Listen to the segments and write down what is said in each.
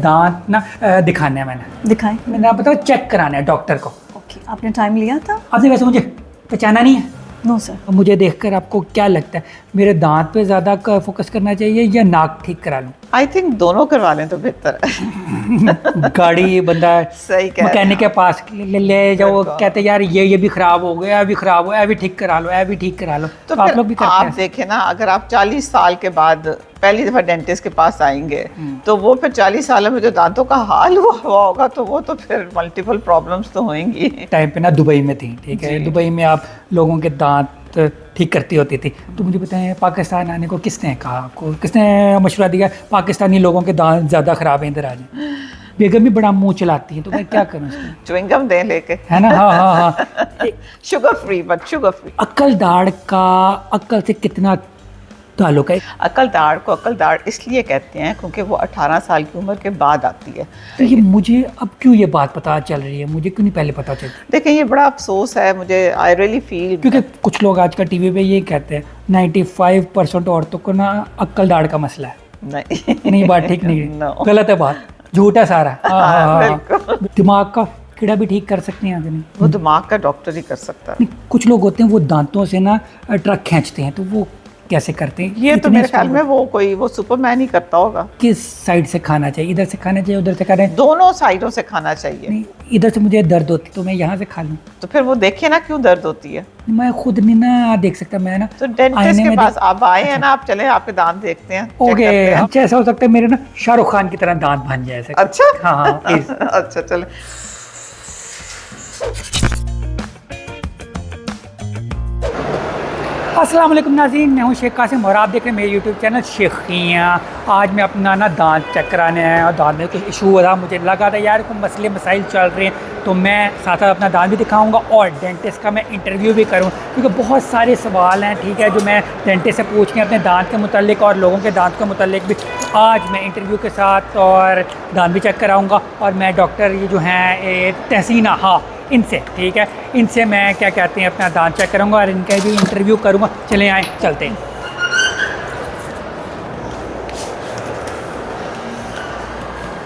दांत ना दिखाने हैं मैंने। दिखाएं। मैंने आप बताओ चेक कराना है डॉक्टर को। ओके, आपने टाइम लिया था? आपने वैसे मुझे पहचाना नहीं है? No sir. मुझे देखकर आपको क्या लगता है, मेरे दांत पे ज़्यादा फोकस करना चाहिए या नाक ठीक करा लूँ? आई थिंक दोनों करवा लें तो बेहतर है। गाड़ी बंदा सही कह रहे हैं मैकेनिक के आप। पास ले जाओ, बिल्कुल। कहते हैं यार ये भी खराब हो गया, भी खराब हो, भी ठीक करा लो, भी ठीक करा लो। तो आप फिर लोग भी करते आप हैं? देखें ना, अगर आप 40 साल के बाद पहली दफ़ा डेंटिस्ट के पास आएंगे तो वो फिर 40 सालों में जो दांतों का हाल हुआ होगा तो वो तो फिर मल्टीपल प्रॉब्लम्स तो होंगी। टाइम पे ना दुबई में थी, ठीक है, दुबई में आप लोगों के दांत ठीक करती होती थी। तो मुझे बताएं, पाकिस्तान आने को किसने कहा आपको, किसने मशवरा दिया पाकिस्तानी लोगों के दांत ज़्यादा ख़राब हैं, इधर आ जाए? बेगम भी बड़ा मुंह चलाती है, तो मैं क्या करूँ उसमें? च्युइंगम दें लेके, है ना? हाँ हाँ हाँ। Sugar free, but sugar free. अक्ल दाढ़ का अक्ल से कितना ताल्लुक है? अकल दाढ़ को अकल दाढ़ इसलिए कहते हैं क्योंकि वो 18 साल की उम्र के बाद आती है। तो ये मुझे अब क्यों ये बात पता चल रही है, मुझे क्यों नहीं पहले पता चलती? देखिए ये बड़ा अफसोस है मुझे, आई रियली फील, क्योंकि कुछ लोग आजकल टीवी पे ये कहते हैं 95% औरतों को ना अक्ल दाढ़ का मसला है। नहीं ये बात ठीक नहीं है, No. गलत है बात, झूठ है सारा। बिल्कुल। दिमाग का कीड़ा भी ठीक कर सकते हैं आदमी? वो दिमाग का डॉक्टर ही कर सकता है। नहीं, कुछ लोग होते हैं वो दांतों से ना ट्रक खींचते हैं, तो वो कैसे करते हैं? ये तो इतने मेरे ख्याल में वो सुपरमैन ही करता होगा। किस साइड से खाना चाहिए, इधर से खाना चाहिए, उधर से खाना चाहिए? दोनों साइडों से खाना चाहिए। नहीं, इधर से मुझे दर्द होती तो मैं यहाँ से खा लूँ? तो फिर वो देखिए ना क्यों दर्द होती है। मैं खुद नहीं ना देख सकता, मैं ना तो डेंटिस्ट आईने के में पास आप आए हैं ना, आप चले आपके दांत देखते हैं, check ओके, करते हैं। अच्छा ऐसा हो सकता है मेरे ना शाहरुख खान की तरह दांत बन जाए ऐसे। अच्छा हाँ हाँ प्लीज। अच्छा चले। अस्सलाम वालेकुम नाज़रीन, मैं हूं शेख कासिम और आप देख रहे हैं मेरे यूट्यूब चैनल शेखियाँ। आज मैं अपना ना दांत चेक कराने आया और दांत में कुछ इशू हो रहा, मुझे लगा था यार कुछ मसले मसाइल चल रहे हैं, तो मैं साथ साथ अपना दांत भी दिखाऊंगा और डेंटिस्ट का मैं इंटरव्यू भी करूं, क्योंकि बहुत सारे सवाल हैं, ठीक है, जो मैं डेंटिस्ट से पूछने अपने दांत के मुतालिक और लोगों के दांत के मुतालिक भी। आज मैं इंटरव्यू के साथ और दांत भी चेक कराऊँगा और मैं डॉक्टर ये जो हैं तहसीना, हाँ इनसे, ठीक है, इनसे मैं क्या कहते हैं अपना दांत चेक करूँगा और इनका भी इंटरव्यू करूँगा। चले आए चलते हैं।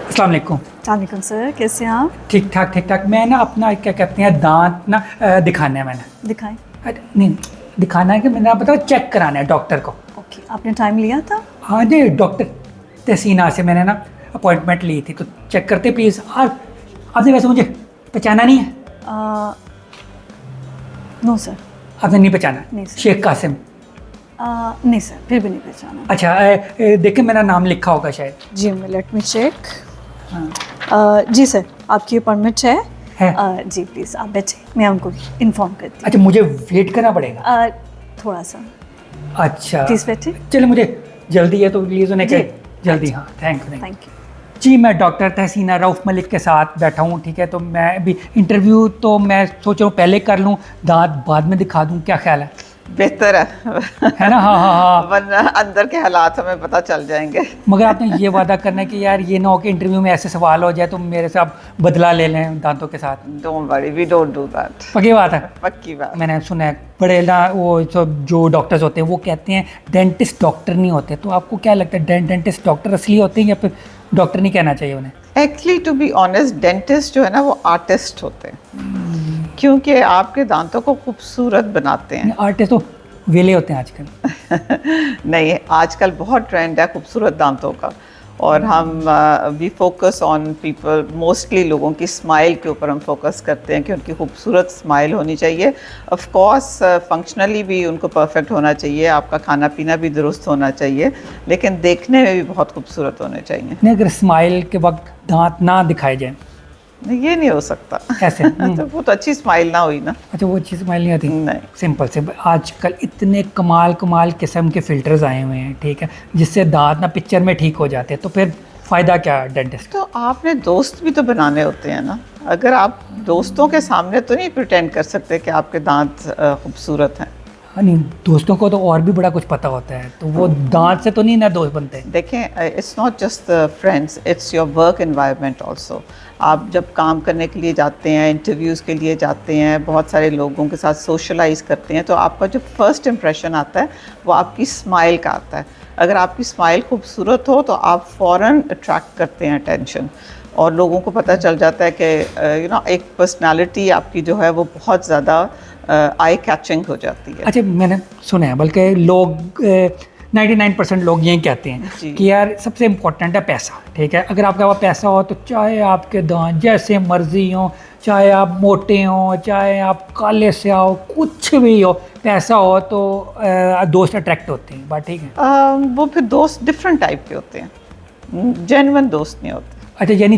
अस्सलाम वालेकुम। वालेकुम सर, कैसे हैं आप? ठीक ठाक। मैं ना अपना क्या कहते हैं दांत ना दिखाने हैं मैंने। दिखाएं। अरे नहीं, दिखाना है कि मैंने आप बताओ चेक कराना है डॉक्टर को। ओके, आपने टाइम लिया था? हाँ जी, डॉक्टर तहसीना से मैंने ना अपॉइंटमेंट ली थी, तो चेक करते प्लीज़। आपने वैसे मुझे पहचाना नहीं है? No sir. आपने नहीं पहचाना? नहीं सर। शेख कासिम? नहीं सर, फिर भी नहीं पहचाना। अच्छा, देखिए मेरा नाम लिखा होगा शायद। जी, लेट मी चेक। हाँ जी सर, आपकी अपॉइंटमेंट है? है। जी प्लीज़ आप बैठे, मैं उनको इन्फॉर्म करती अच्छा, मुझे वेट करना पड़ेगा? हूँ। थोड़ा सा अच्छा प्लीज़ बैठे। चलो, मुझे जल्दी है तो प्लीज़ उन्हें जी। कह जल्दी। हाँ थैंक यू। Thank you. जी, मैं डॉक्टर तहसीना रऊफ़ मलिक के साथ बैठा हूँ, ठीक है, तो मैं अभी इंटरव्यू तो मैं सोच रहा हूँ पहले कर लूँ, दांत बाद में दिखा दूँ, क्या ख्याल है? बेहतर है है ना? हाँ हाँ हाँ। वरना अंदर के हालात हमें पता चल जाएंगे। मगर आपने ये वादा करना है कि यार ये ना हो कि इंटरव्यू में ऐसे सवाल हो जाए तो मेरे से आप बदला ले लें दांतों के साथ। Don't worry, we don't do that. पक्की बात है? पक्की बात। मैंने सुना है बड़े ना वो जो डॉक्टर्स होते हैं वो कहते हैं डेंटिस्ट डॉक्टर नहीं होते, तो आपको क्या लगता है डेंटिस्ट डॉक्टर असली होते हैं या फिर डॉक्टर नहीं कहना चाहिए उन्हें? Actually to be honest, dentist जो है ना वो आर्टिस्ट होते हैं, क्योंकि आपके दांतों को खूबसूरत बनाते हैं। आर्टिस्ट तो वेले होते हैं आजकल। नहीं, आजकल बहुत ट्रेंड है खूबसूरत दांतों का, और हम we focus on people, mostly लोगों की स्माइल के ऊपर हम फोकस करते हैं कि उनकी खूबसूरत स्माइल होनी चाहिए। ऑफ कोर्स फंक्शनली भी उनको परफेक्ट होना चाहिए, आपका खाना पीना भी दुरुस्त होना चाहिए, लेकिन देखने में भी बहुत खूबसूरत होने चाहिए। नहीं, अगर स्माइल के वक्त दांत ना दिखाए जाए? नहीं, ये नहीं हो सकता। ऐसे? तो वो तो अच्छी स्माइल ना हुई ना। अच्छा, वो अच्छी स्माइल नहीं आती? नहीं। सिंपल से आजकल इतने कमाल किस्म के फ़िल्टर्स आए हुए हैं, ठीक है, जिससे दांत ना पिक्चर में ठीक हो जाते हैं, तो फिर फ़ायदा क्या डेंटिस्ट? तो आपने दोस्त भी तो बनाने होते हैं ना। अगर आप दोस्तों के सामने तो नहीं प्रिटेंड कर सकते कि आपके दांत खूबसूरत हैं। हाँ नहीं, दोस्तों को तो और भी बड़ा कुछ पता होता है, तो वो दांत से तो नहीं ना दोस्त बनते। देखें, it's not just friends, it's your work environment also. आप जब काम करने के लिए जाते हैं, इंटरव्यूज़ के लिए जाते हैं, बहुत सारे लोगों के साथ सोशलाइज करते हैं, तो आपका जो फर्स्ट इम्प्रेशन आता है वो आपकी स्माइल का आता है। अगर आपकी स्माइल खूबसूरत हो तो आप फ़ौरन अट्रैक्ट करते हैं अटेंशन, और लोगों को पता चल जाता है कि एक पर्सनालिटी आपकी जो है वो बहुत ज़्यादा आई कैचिंग हो जाती है। अच्छा, मैंने सुना है, बल्कि लोग 99% लोग यही कहते हैं जी। कि यार सबसे इम्पोर्टेंट है पैसा, ठीक है। अगर आपके पास पैसा हो तो चाहे आपके दांत जैसे मर्जी हो, चाहे आप मोटे हों, चाहे आप काले से आओ, कुछ भी हो, पैसा हो तो दोस्त अट्रैक्ट होते हैं, बात ठीक है। वो फिर दोस्त डिफरेंट टाइप के होते हैं, जेन्युइन दोस्त नहीं होते। अच्छा, यानी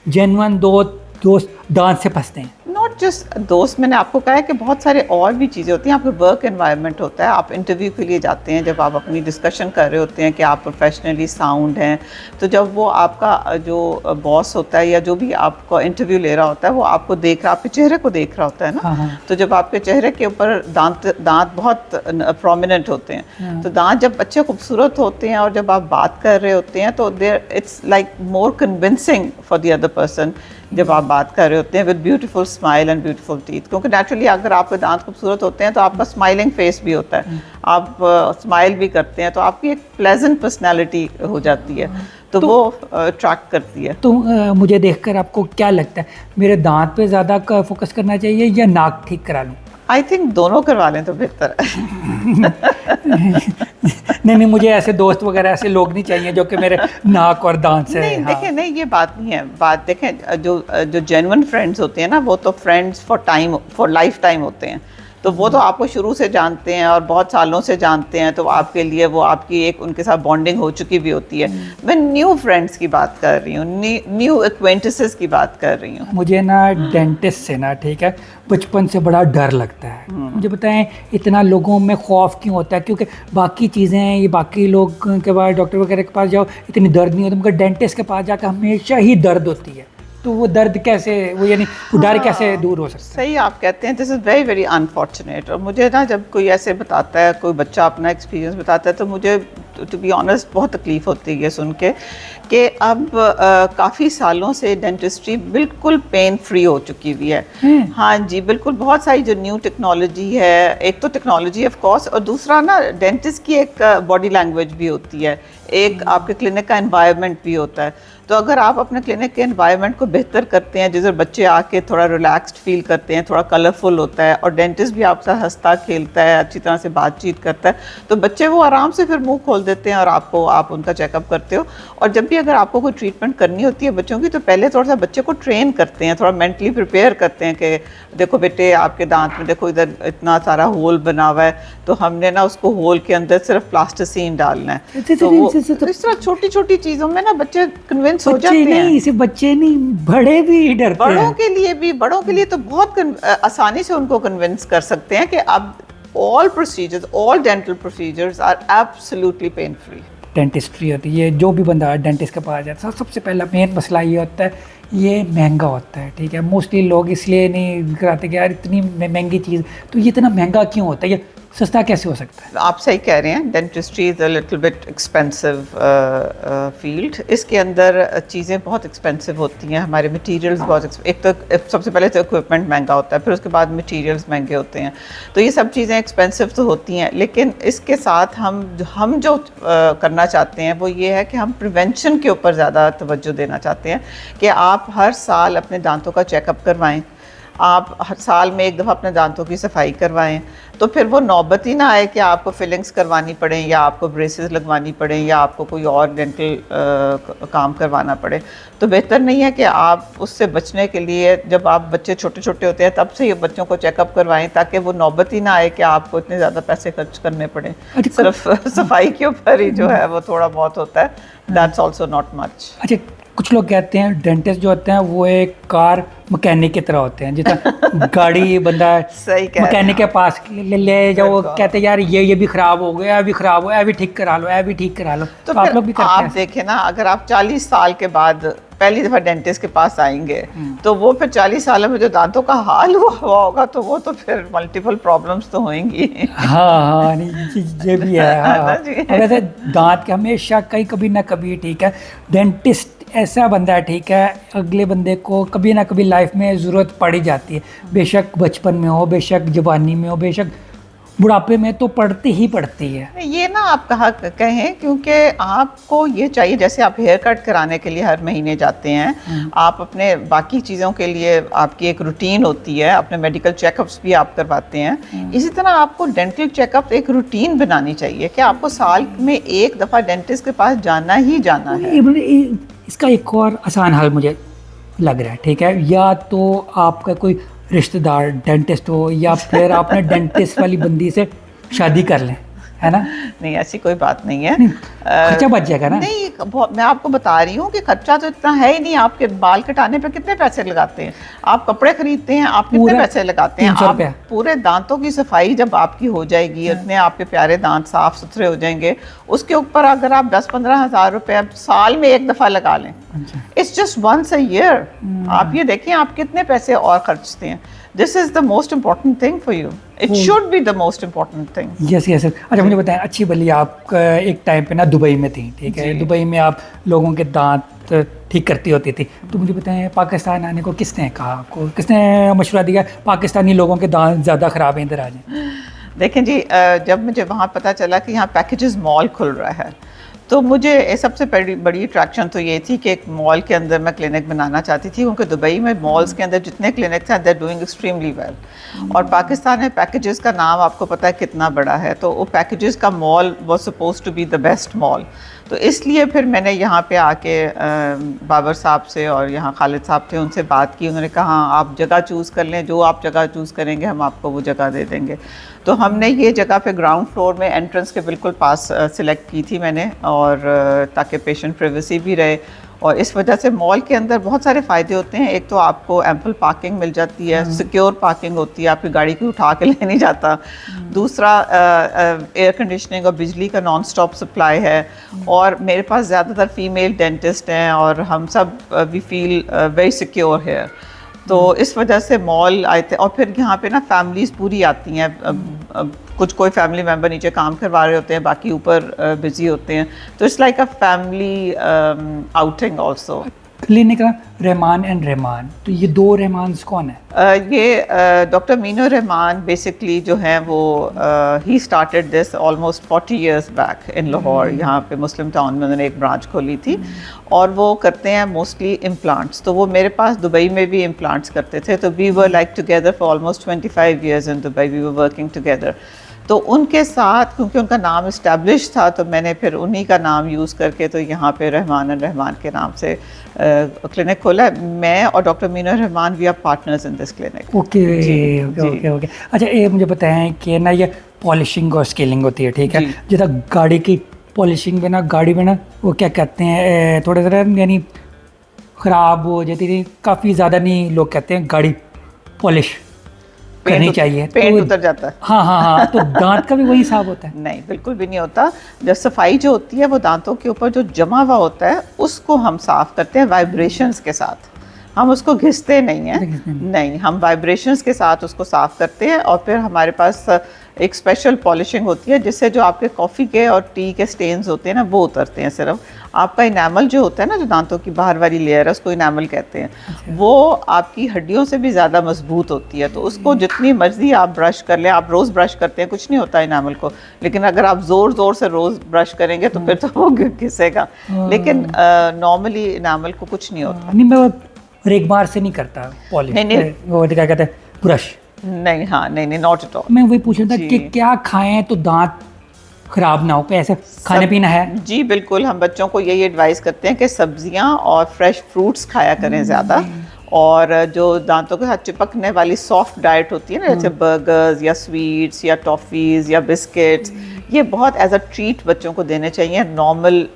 जेन्युइन दोस्त दांत से फंसते हैं। नॉट जस्ट दोस्त, मैंने आपको कहा है कि बहुत सारे और भी चीज़ें होती हैं। आपका वर्क एनवायरनमेंट होता है, आप इंटरव्यू के लिए जाते हैं, जब आप अपनी डिस्कशन कर रहे होते हैं कि आप प्रोफेशनली साउंड हैं, तो जब वो आपका जो बॉस होता है या जो भी आपको इंटरव्यू ले रहा होता है वो आपको देख रहा, आपके चेहरे को देख रहा होता है ना। हाँ, हाँ। तो जब आपके चेहरे के ऊपर दांत बहुत प्रोमिनेंट होते हैं, तो दांत जब अच्छे खूबसूरत होते हैं और जब आप बात कर रहे होते हैं तो there it's like more convincing for the other person जब आप बात कर रहे होते हैं with beautiful smile and beautiful teeth. क्योंकि नेचुरली अगर आपके दांत खूबसूरत होते हैं तो आपका स्माइलिंग फेस भी होता है, आप स्माइल भी करते हैं, तो आपकी एक प्लेजेंट पर्सनैलिटी हो जाती है, तो वो अट्रैक्ट करती है। तो मुझे देखकर आपको क्या लगता है, मेरे दांत पे ज़्यादा फोकस करना चाहिए या नाक ठीक करा लूँ? आई थिंक दोनों करवा लें तो बेहतर है। नहीं, मुझे ऐसे दोस्त वगैरह ऐसे लोग नहीं चाहिए जो कि मेरे नाक और दांत से। नहीं, हाँ। देखें, नहीं ये बात नहीं है। बात देखें, जो जेन्युइन फ्रेंड्स होते हैं ना, वो तो फ्रेंड्स फॉर लाइफ टाइम होते हैं, तो वो तो आपको शुरू से जानते हैं और बहुत सालों से जानते हैं, तो आपके लिए वो आपकी एक उनके साथ बॉन्डिंग हो चुकी भी होती है। मैं न्यू फ्रेंड्स की बात कर रही हूँ, न्यू एक्वेंटेंसेस की बात कर रही हूँ। मुझे ना डेंटिस्ट से ना, ठीक है, बचपन से बड़ा डर लगता है। मुझे बताएं इतना लोगों में खौफ क्यों होता है? क्योंकि बाकी चीज़ें ये बाकी लोग के पास, डॉक्टर वगैरह के पास जाओ इतनी दर्द नहीं होती, मगर डेंटिस्ट के पास जाकर हमेशा ही दर्द होती है। तो वो दर्द कैसे, वो यानी वो डर कैसे दूर हो सकता है? सही आप कहते हैं, this is very very unfortunate. और मुझे ना जब कोई ऐसे बताता है, कोई बच्चा अपना एक्सपीरियंस बताता है, तो मुझे टू बी ऑनेस्ट बहुत तकलीफ़ होती है सुन के कि अब काफ़ी सालों से डेंटिस्ट्री बिल्कुल पेन फ्री हो चुकी हुई है। हाँ जी, बिल्कुल। बहुत सारी जो न्यू टेक्नोलॉजी है, एक तो टेक्नोलॉजी ऑफ कोर्स, और दूसरा ना डेंटिस्ट की एक बॉडी लैंग्वेज भी होती है, एक आपके क्लिनिक का एनवायरनमेंट भी होता है। तो अगर आप अपने क्लिनिक के एनवायरनमेंट को बेहतर करते हैं, जिससे बच्चे आके थोड़ा रिलैक्स्ड फील करते हैं, थोड़ा कलरफुल होता है, और डेंटिस्ट भी आपसे हंसता खेलता है, अच्छी तरह से बातचीत करता है, तो बच्चे वो आराम से फिर मुंह खोल देते हैं और आप उनका चेकअप करते हो। और जब भी अगर आपको कोई ट्रीटमेंट करनी होती है बच्चों की, तो पहले थोड़ा सा बच्चे को ट्रेन करते हैं, थोड़ा मेंटली प्रिपेयर करते हैं कि देखो बेटे, आपके दांत में देखो इधर इतना सारा होल बना हुआ है, तो हमने ना उसको होल के अंदर सिर्फ प्लास्टिसिन डालना है। तो वो इस तरह छोटी छोटी चीज़ों में ना बच्चे कन्विंस हो जाते हैं। सिर्फ बच्चे नहीं, बड़े भी डरते हैं। बड़ों के लिए तो बहुत आसानी से उनको कन्विंस कर सकते हैं कि अब all dental procedures are absolutely pain free। Dentistry होती है, जो भी बंदा डेंटिस्ट के पास जाता है, सबसे पहला मेन मसला ये होता है, ये महंगा होता है, ठीक है। मोस्टली लोग इसलिए नहीं कराते कि यार इतनी महंगी चीज़, तो ये इतना महंगा क्यों होता है, ये सस्ता कैसे हो सकता है? आप सही कह रहे हैं, dentistry is a little bit expensive field. इसके अंदर चीज़ें बहुत एक्सपेंसिव होती हैं, हमारे मटेरियल्स बहुत एक तो सबसे पहले तो इक्विपमेंट महंगा होता है, फिर उसके बाद मटेरियल्स महंगे होते हैं, तो ये सब चीज़ें एक्सपेंसिव तो होती हैं। लेकिन इसके साथ हम जो करना चाहते हैं वो ये है कि हम प्रिवेंशन के ऊपर ज़्यादा तवज्जो देना चाहते हैं कि आप हर साल अपने दांतों का चेकअप करवाएं, आप हर साल में एक दफ़ा अपने दांतों की सफाई करवाएं, तो फिर वो नौबत ही ना आए कि आपको फिलिंग्स करवानी पड़े, या आपको ब्रेसेस लगवानी पड़े, या आपको कोई और डेंटल काम करवाना पड़े। तो बेहतर नहीं है कि आप उससे बचने के लिए, जब आप बच्चे छोटे छोटे होते हैं तब से ये बच्चों को चेकअप करवाएं, ताकि वो नौबत ही ना आए कि आपको इतने ज़्यादा पैसे खर्च करने पड़े। सिर्फ सफाई के ऊपर ही जो है वो थोड़ा बहुत होता है, दैट्स ऑल्सो नॉट मच। अच्छा, कुछ लोग कहते हैं डेंटिस्ट जो होते हैं वो एक कार मैकेनिक की तरह होते हैं, जितना गाड़ी बंदा मैकेनिक के पास ले जाओ, कहते हैं यार ये भी ख़राब हो गया, अभी ख़राब हो, अभी ठीक करा लो, अभी ठीक करा लो। तो आप लोग भी करते हैं? आप देखें ना, अगर आप 40 साल के बाद पहली दफ़ा डेंटिस्ट के पास आएंगे, तो वो फिर 40 साल में जो दांतों का हाल हुआ होगा, तो वो तो फिर मल्टीपल प्रॉब्लम्स तो होंगी। हाँ, ये भी है। हाँ, वैसे दांत के हमेशा कभी ना कभी, ठीक है, डेंटिस्ट ऐसा बंदा है, ठीक है, अगले बंदे को कभी ना कभी लाइफ में ज़रूरत पड़ ही जाती है, बेशक बचपन में हो, बेशक जवानी में हो, बेशक बुढ़ापे में तो पड़ती ही पड़ती है। ये ना आप कहा कहें, क्योंकि आपको ये चाहिए, जैसे आप हेयर कट कराने के लिए हर महीने जाते हैं, आप अपने बाकी चीज़ों के लिए आपकी एक रूटीन होती है, अपने मेडिकल चेकअप्स भी आप करवाते हैं, इसी तरह आपको डेंटल चेकअप एक रूटीन बनानी चाहिए कि आपको साल में एक दफ़ा डेंटिस्ट के पास जाना ही जाना है। इसका एक और आसान हल मुझे लग रहा है, ठीक है, या तो आपका कोई रिश्तेदार डेंटिस्ट हो या फिर आपने डेंटिस्ट वाली बंदी से शादी कर लें, है ना। नहीं, ऐसी कोई बात नहीं है। खर्चा बच जाएगा ना। नहीं, मैं आपको बता रही हूँ कि खर्चा तो इतना है ही नहीं। आपके बाल कटाने पे कितने पैसे लगाते हैं, आप कपड़े खरीदते हैं, आप कितने पैसे लगाते हैं, 300 आप रुपया। पूरे दांतों की सफाई जब आपकी हो जाएगी, इतने आपके प्यारे दांत साफ सुथरे हो जाएंगे, उसके ऊपर अगर आप 10-15 हज़ार रुपये साल में एक दफ़ा लगा लें, it's just once a year, आप ये देखें आप कितने पैसे और खर्चते हैं। This is the most important thing for you, it should be the most important thing. Yes yes. अच्छा मुझे बताएं, अच्छी भली आप एक टाइम पे ना दुबई में थी, ठीक है, दुबई में आप लोगों के दांत ठीक करती होती थी, तो मुझे बताएं पाकिस्तान आने को किसने कहा, आपको किसने मशवरा दिया पाकिस्तानी लोगों के दांत ज़्यादा ख़राब हैं, इधर आ जाएं? देखें जी, जब मुझे वहाँ पता चला कि यहाँ पैकेजेस मॉल खुल रहा है, तो मुझे सबसे बड़ी अट्रैक्शन तो ये थी कि एक मॉल के अंदर मैं क्लिनिक बनाना चाहती थी, क्योंकि दुबई में मॉल्स के अंदर जितने क्लिनिक्स हैं, they are doing extremely well. और पाकिस्तान में पैकेजेस का नाम आपको पता है कितना बड़ा है, तो वो पैकेजेस का mall was suppose to be the best mall. तो इसलिए फिर मैंने यहाँ पे आके बाबर साहब से और यहाँ खालिद साहब थे, उनसे बात की, उन्होंने कहा आप जगह चूज़ कर लें, जो आप जगह चूज़ करेंगे हम आपको वो जगह दे देंगे। तो हमने ये जगह पे ग्राउंड फ्लोर में एंट्रेंस के बिल्कुल पास सिलेक्ट की थी मैंने, और ताकि पेशेंट प्राइवेसी भी रहे। और इस वजह से मॉल के अंदर बहुत सारे फ़ायदे होते हैं। एक तो आपको एम्पल पार्किंग मिल जाती है, सिक्योर पार्किंग होती है, आपकी गाड़ी को उठा के ले नहीं जाता। दूसरा एयर कंडीशनिंग और बिजली का नॉन स्टॉप सप्लाई है, और मेरे पास ज़्यादातर फीमेल डेंटिस्ट हैं, और हम सब वी फील वेरी सिक्योर है। तो इस वजह से मॉल आए थे। और फिर यहाँ पे ना फैमिलीज़ पूरी आती हैं, कुछ कोई फैमिली मेम्बर नीचे काम करवा रहे होते हैं, बाकी ऊपर बिजी होते हैं, तो it's like a family outing also. Clinic का रहमान एंड रहमान, तो ये दो रहमान कौन है? ये डॉक्टर मीनू रहमान बेसिकली जो हैं वो he started this almost 40 years back in Lahore. यहाँ पे मुस्लिम टाउन में उन्होंने एक ब्रांच खोली थी, और वो करते हैं मोस्टली इम्प्लांट्स। तो वो मेरे पास दुबई में भी इम्प्लांट्स करते थे, तो we were like together for almost 25 years in Dubai, we were working together. तो उनके साथ, क्योंकि उनका नाम इस्टेब्लिश था, तो मैंने फिर उन्हीं का नाम यूज़ करके तो यहाँ पे रहमान एंड रहमान के नाम से क्लिनिक खोला है। मैं और doctor Meenu Rahman we are partners in this clinic. Okay okay okay. अच्छा ये मुझे बताएं कि ना ये पॉलिशिंग और स्केलिंग होती है, ठीक है, जैसा गाड़ी की पॉलिशिंग में ना, गाड़ी में ना वो क्या कहते हैं, थोड़ा सा यानी ख़राब हो जाती थी, काफ़ी ज़्यादा नहीं, लोग कहते हैं गाड़ी पॉलिश करनी चाहिए, पेंट तो उतर जाता है। हाँ हाँ हाँ, तो दांत का भी वही हिसाब होता है? नहीं, बिल्कुल भी नहीं होता। जब सफाई जो होती है वो दांतों के ऊपर जो जमा हुआ होता है उसको हम साफ करते हैं वाइब्रेशंस के साथ, हम उसको घिसते नहीं हैं, नहीं, हम वाइब्रेशंस के साथ उसको साफ करते हैं। और फिर हमारे पास एक स्पेशल पॉलिशिंग होती है जिससे जो आपके कॉफ़ी के और टी के स्टेन्स होते हैं ना, वो उतरते हैं। सिर्फ आपका इनामल जो होता है ना, जो दांतों की बाहर वाली लेयर है, उसको इनामल कहते हैं, वो आपकी हड्डियों से भी ज़्यादा मजबूत होती है। तो उसको जितनी मर्जी आप ब्रश कर लें, आप रोज़ ब्रश करते हैं, कुछ नहीं होता इनामल को, लेकिन अगर आप ज़ोर ज़ोर से रोज़ ब्रश करेंगे तो फिर तो वो घिसेगा, लेकिन नॉर्मली इनामल को कुछ नहीं होता। नहीं, मैं रेगमार से नहीं करता पॉलिश, नहीं, वो क्या कहते हैं, ब्रश। नहीं, हाँ, नहीं, नॉट एट ऑल। मैं वही पूछ रहा था कि क्या खाएं तो दांत खराब ना हो, ऐसे खाने पीना है? जी बिल्कुल, हम बच्चों को यही एडवाइस करते हैं कि सब्जियां और फ्रेश फ्रूट्स खाया करें ज़्यादा, और जो दांतों के साथ चिपकने वाली सॉफ्ट डाइट होती है ना, जैसे बर्गर्स या स्वीट्स या टॉफ़ीज़ या बिस्किट्स, ये बहुत एज अ ट्रीट बच्चों को देने चाहिए, normal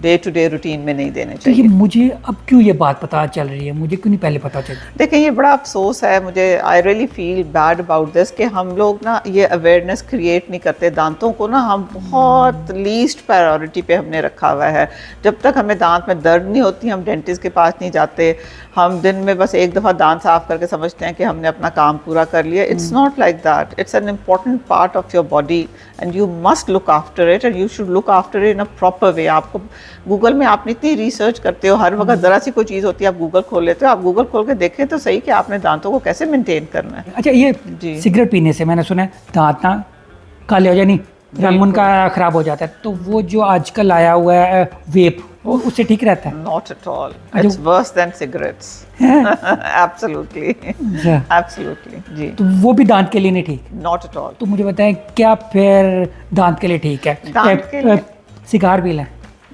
day to day routine में नहीं देने तो चाहिए। ये मुझे अब क्यों ये बात पता चल रही है, मुझे क्यों नहीं पहले पता चली? देखें, ये बड़ा अफसोस है मुझे, I really feel bad about this, कि हम लोग ना ये अवेयरनेस क्रिएट नहीं करते। दांतों को ना हम बहुत लीस्ट प्रायोरिटी पे हमने रखा हुआ है। जब तक हमें दांत में दर्द नहीं होती, हम डेंटिस्ट के पास नहीं जाते। हम दिन में बस एक दफ़ा दांत साफ करके समझते हैं कि हमने अपना काम पूरा कर लिया। It's not like that, it's an important part of your body and and you must look after it and you should look after it in a proper way. आपको गूगल में आपने इतनी रिसर्च करते हो, हर वक्त ज़रा सी कोई चीज़ होती है आप गूगल खोल लेते हो, आप गूगल खोल के देखें तो सही कि आपने दांतों को कैसे मेंटेन करना है। अच्छा, ये जी। सिगरेट पीने से मैंने सुना है दांत ना काले हो जाए, नहीं रंग उनका खराब हो जाता है, तो वो जो आजकल आया हुआ है वेप, वो उससे ठीक रहता है? Not at all. अच्छा। It's worse than cigarettes. Absolutely. अच्छा, Absolutely. जी। तो वो भी दांत के लिए नहीं ठीक? Not at all. तो मुझे बताएं क्या फिर दांत के लिए ठीक है? दांत के लिए? सिगार भी लें?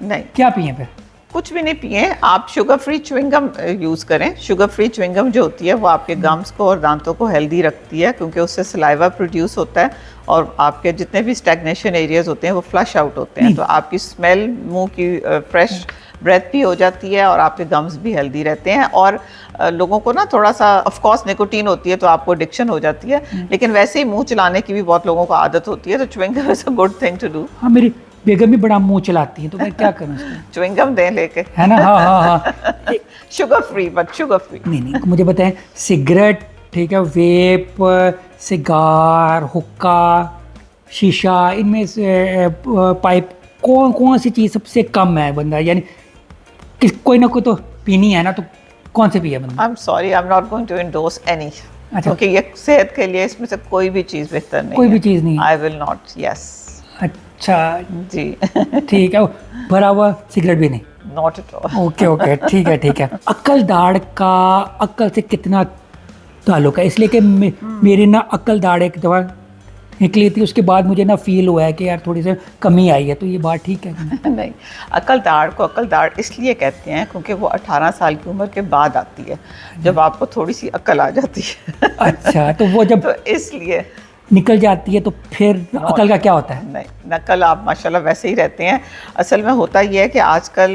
नहीं, क्या पिए फिर? कुछ भी नहीं पिए। आप शुगर फ्री च्युइंगम यूज़ करें। शुगर फ्री च्युइंगम जो होती है वो आपके गम्स को और दांतों को हेल्दी रखती है, क्योंकि उससे सलाइवा प्रोड्यूस होता है और आपके जितने भी स्टैग्नेशन एरियाज होते हैं वो फ्लश आउट होते हैं, तो आपकी स्मेल, मुंह की फ्रेश ब्रेथ भी हो जाती है और आपके गम्स भी हेल्दी रहते हैं। और लोगों को ना थोड़ा सा ऑफ कोर्स निकोटीन होती है तो आपको एडिक्शन हो जाती है, लेकिन वैसे ही मुंह चलाने की भी बहुत लोगों को आदत होती है, तो chewing gum is a good thing to do. हाँ, मेरी बेगम भी बड़ा मुंह चलाती है, तो मैं क्या करूँ इसमें? च्युइंगम दें लेके, है ना? हाँ हाँ हाँ। Sugar free, but sugar free. नहीं, मुझे बताएं सिगरेट ठीक है, वेप, सिगार, हुक्का, शीशा, इनमें से पाइप कौन सी चीज़ सबसे कम है बंदा, यानी कोई ना कोई तो पीनी है ना, तो कौन से पिए बंदा? I am sorry, I am not going to endorse any, अच्छा। क्योंकि ये सेहत के लिए इसमें से कोई भी चीज़ बेहतर नहीं है। कोई भी चीज़ नहीं है? I will not. यस। अच्छा जी। ठीक है, भरा हुआ सिगरेट भी नहीं? Not at all. ओके ठीक है। अक्ल दाढ़ का अक्ल से कितना ताल्लुक है? इसलिए कि मेरी ना अक्ल दाढ़ एक दफ़ा निकली थी, उसके बाद मुझे ना फील हुआ है कि यार थोड़ी सी कमी आई है, तो ये बात ठीक है? नहीं, अक्ल दाढ़ को अक्ल दाढ़ इसलिए कहते हैं क्योंकि वो 18 साल की उम्र के बाद आती है, जब आपको थोड़ी सी अक्ल आ जाती है। अच्छा, तो वो जब तो इसलिए निकल जाती है तो फिर अकल का क्या होता है? नहीं, नकल आप माशाल्लाह वैसे ही रहते हैं। असल में होता ये है कि आजकल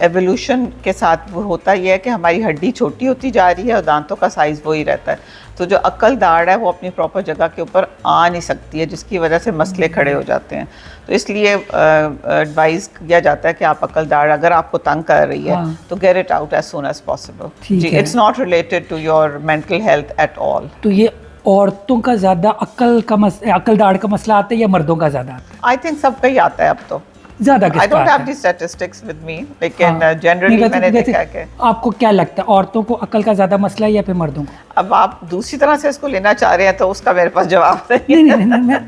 एवोल्यूशन के साथ वो होता ये है कि हमारी हड्डी छोटी होती जा रही है और दांतों का साइज़ वही रहता है, तो जो अक्ल दाढ़ है वो अपनी प्रॉपर जगह के ऊपर आ नहीं सकती है, जिसकी वजह से मसले खड़े हो जाते हैं। तो इसलिए एडवाइस किया जाता है कि आप अक्ल दाढ़ अगर आपको तंग कर रही है हाँ। तो get it out as soon as possible. ठीक जी, है। It's not related to your mental health at all. तो ये औरतों का ज़्यादा अक्ल दाढ़ का मसला आता है या मर्दों का ज़्यादा आता है? आई थिंक सबका ही आता है अब तो। ज़्यादा I किसका don't आता have है? the statistics with me, लेकिन हाँ। जनरली नहीं, मैंने वैसे देखा है कि आपको क्या लगता है, औरतों को अक्ल का ज़्यादा मसला है या फिर मर्दों को? अब आप दूसरी तरह से इसको लेना चाह रहे हैं तो उसका मेरे पास जवाब नहीं है। नहीं, मैं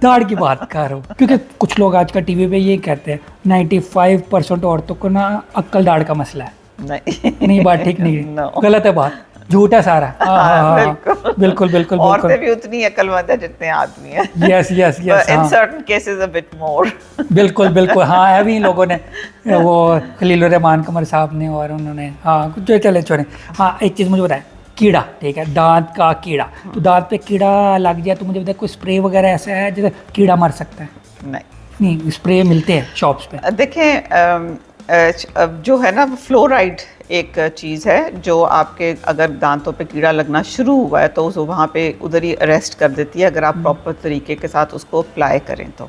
दाढ़ की बात कर रहा हूँ, क्योंकि कुछ लोग आजकल टीवी पे ये कहते हैं 95% औरतों को ना अक्ल दाढ़ का मसला है। नहीं, बात ठीक नहीं है, No. गलत है बात, झूठा सारा। बिल्कुल। औरतें भी उतनी अक्लमंद है जितने आदमी हैं। Yes In certain cases a bit more. बिल्कुल हाँ, है भी लोगों ने, वो खलीलुर रहमान कमर साहब ने, और उन्होंने हाँ कुछ जो चले छोड़े। हाँ, एक चीज़ मुझे बताएं, कीड़ा ठीक है, दांत का कीड़ा, तो दांत पे कीड़ा लग जाए तो मुझे बताए कोई स्प्रे वगैरह ऐसा है जिससे कीड़ा मर सकता है? नहीं, स्प्रे मिलते हैं शॉप्स पे। देखें, जो है ना फ्लोराइड एक चीज़ है जो आपके अगर दांतों पे कीड़ा लगना शुरू हुआ है तो उस वहाँ पे उधर ही अरेस्ट कर देती है, अगर आप प्रॉपर तरीके के साथ उसको अप्लाई करें तो।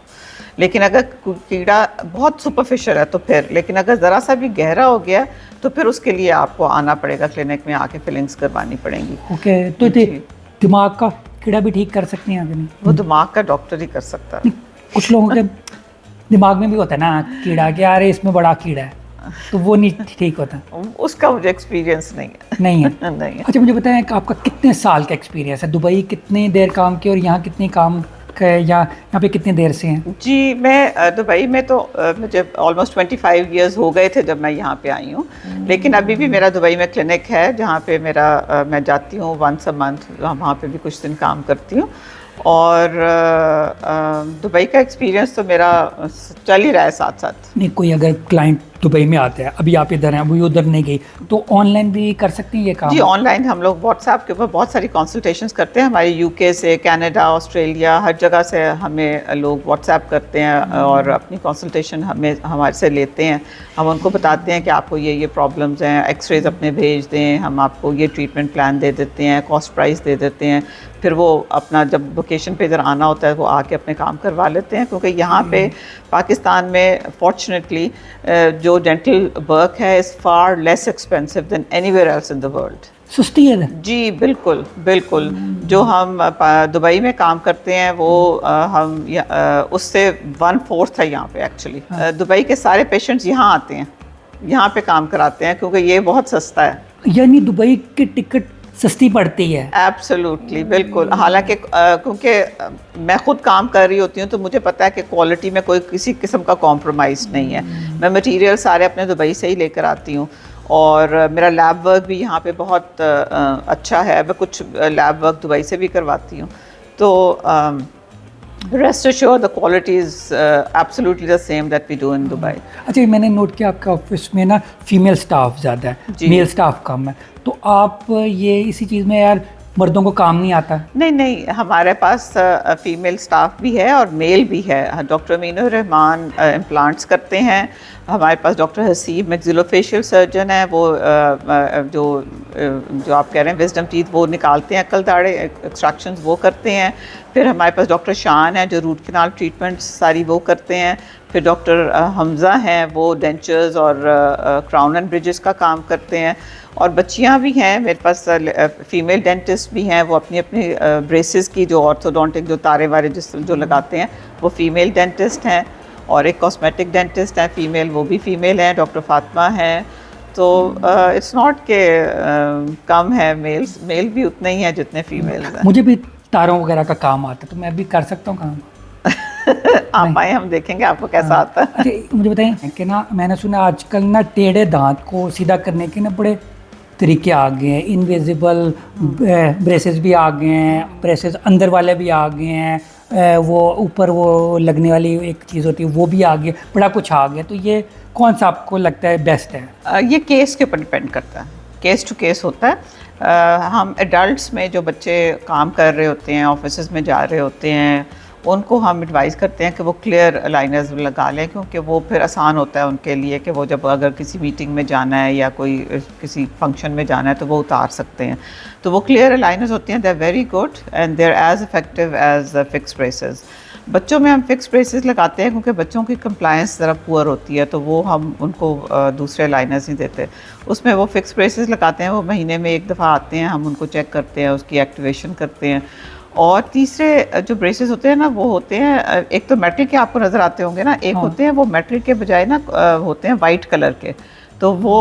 लेकिन अगर कीड़ा बहुत सुपरफिशियल है तो फिर, लेकिन अगर ज़रा सा भी गहरा हो गया तो फिर उसके लिए आपको आना पड़ेगा, क्लिनिक में आके फिलिंग्स करवानी पड़ेंगी। ओके, तो दिमाग का कीड़ा भी ठीक कर सकते हैं आदमी? वो दिमाग का डॉक्टर ही कर सकता है। कुछ लोगों के दिमाग में भी होता है ना कीड़ा, कि यार इसमें बड़ा कीड़ा है, तो वो नहीं ठीक होता? उसका मुझे एक्सपीरियंस नहीं है। नहीं है? नहीं है। अच्छा, मुझे बताएं कि आपका कितने साल का एक्सपीरियंस है? दुबई कितनी देर काम की और यहाँ कितनी काम यहाँ पे कितनी देर से हैं? जी, मैं दुबई में तो मुझे ऑलमोस्ट 25 इयर्स हो गए थे जब मैं यहाँ पे आई हूँ, लेकिन अभी भी मेरा दुबई में क्लिनिक है जहाँ पे मेरा मैं जाती हूँ वंस अ मंथ, वहाँ पे भी कुछ दिन काम करती हूँ। और दुबई का एक्सपीरियंस तो मेरा चल ही रहा है साथ साथ। नहीं, कोई अगर क्लाइंट दुबई में आता है, अभी आप इधर हैं, अभी उधर नहीं गई, तो ऑनलाइन भी कर सकती हैं ये काम? जी, ऑनलाइन हम लोग व्हाट्सएप के ऊपर बहुत सारी कंसल्टेशंस करते हैं। हमारे यूके से, कनाडा, ऑस्ट्रेलिया, हर जगह से हमें लोग व्हाट्सएप करते हैं और अपनी कंसल्टेशन हमारे से लेते हैं। हम उनको बताते हैं कि आपको ये प्रॉब्लम्स हैं, एक्सरेज अपने भेज दें, हम आपको ये ट्रीटमेंट प्लान दे देते हैं, कॉस्ट प्राइस दे देते हैं। फिर वो अपना जब लोकेशन पे इधर आना होता है वो आके अपने काम करवा लेते हैं, क्योंकि यहाँ पे पाकिस्तान में फॉर्चुनेटली जो डेंटल वर्क है is far less expensive than anywhere else in the world. सस्ती है। जी बिल्कुल बिल्कुल। जो हम दुबई में काम करते हैं वो उससे 1/4 है यहाँ पे एक्चुअली। दुबई के सारे पेशेंट्स यहाँ आते हैं, यहाँ पे काम कराते हैं क्योंकि ये बहुत सस्ता है। यानी दुबई की टिकट सस्ती पड़ती है। एब्सोल्युटली बिल्कुल। हालांकि क्योंकि मैं खुद काम कर रही होती हूँ तो मुझे पता है कि क्वालिटी में कोई किसी किस्म का कॉम्प्रोमाइज़ नहीं है। मैं मटेरियल सारे अपने दुबई से ही लेकर आती हूँ और मेरा लैब वर्क भी यहाँ पे बहुत अच्छा है। मैं कुछ लैब वर्क दुबई से भी करवाती हूँ। तो rest assured the quality is absolutely the same that we do in Dubai. अच्छा, मैंने नोट किया आपका ऑफिस में ना फीमेल स्टाफ ज़्यादा है, मेल स्टाफ कम है, तो आप ये इसी चीज़ में यार मर्दों को काम नहीं आता? नहीं नहीं, हमारे पास फीमेल स्टाफ भी है और मेल भी है। डॉक्टर मीनू रहमान इम्प्लांट्स करते हैं। हमारे पास डॉक्टर हसीब मैक्सिलोफेशियल सर्जन है, वो जो आप कह रहे हैं विजडम टीथ वो निकालते हैं, अक्ल दाढ़े एक्सट्रैक्शंस वो करते हैं। फिर हमारे पास डॉक्टर शान है जो रूट कैनाल ट्रीटमेंट सारी वो करते हैं। फिर डॉक्टर हमज़ा हैं वो डेंचर्स और क्राउन एंड ब्रिजेस का काम करते हैं। और बच्चियां भी हैं मेरे पास, फीमेल डेंटिस्ट भी हैं, वो अपनी अपनी ब्रेसेस की जो ऑर्थोडोंटिक जो तारे वारे जो लगाते हैं वो फीमेल डेंटिस्ट हैं। और एक कॉस्मेटिक डेंटिस्ट हैं फीमेल, वो भी फीमेल हैं, डॉक्टर फातिमा हैं। तो इट्स नॉट के कम है, मेल भी उतने ही हैं जितने फीमेल्स हैं। मुझे भी तारों वगैरह का काम आता है तो मैं भी कर सकता हूँ काम? आप आए, हम देखेंगे आपको कैसा आता है। अच्छा, मुझे बताएं कि ना मैंने सुना आजकल ना टेढ़े दांत को सीधा करने के ना बड़े तरीके आ गए हैं। इनविजिबल ब्रेसेस भी आ गए हैं, ब्रेसेस अंदर वाले भी आ गए हैं, वो ऊपर वो लगने वाली एक चीज़ होती है वो भी आ गई, बड़ा कुछ आ गया। तो ये कौन सा आपको लगता है बेस्ट है? ये केस के ऊपर डिपेंड करता है, केस टू केस होता है। हम एडल्ट्स में जो बच्चे काम कर रहे होते हैं, ऑफिस में जा रहे होते हैं, उनको हम एडवाइस करते हैं कि वो क्लियर अलाइनर्स लगा लें, क्योंकि वो फिर आसान होता है उनके लिए कि वो जब अगर किसी मीटिंग में जाना है या कोई किसी फंक्शन में जाना है तो वो उतार सकते हैं। तो वो क्लियर अलाइनर्स होती हैं, they are very good and they are as effective as fix braces. बच्चों में हम फिक्स ब्रेसेस लगाते हैं क्योंकि बच्चों की कंप्लायंस ज़रा पुअर होती है, तो वो हम उनको दूसरे अलाइनर्स नहीं देते। उसमें वो फिक्स ब्रेसेस लगाते हैं, वो महीने में एक दफ़ा आते हैं, हम उनको चेक करते हैं, उसकी एक्टिवेशन करते हैं। और तीसरे जो ब्रेसेस होते हैं ना वो होते हैं, एक तो मेटल के आपको नज़र आते होंगे ना, एक होते हैं वो मेटल के बजाय ना होते हैं वाइट कलर के। तो वो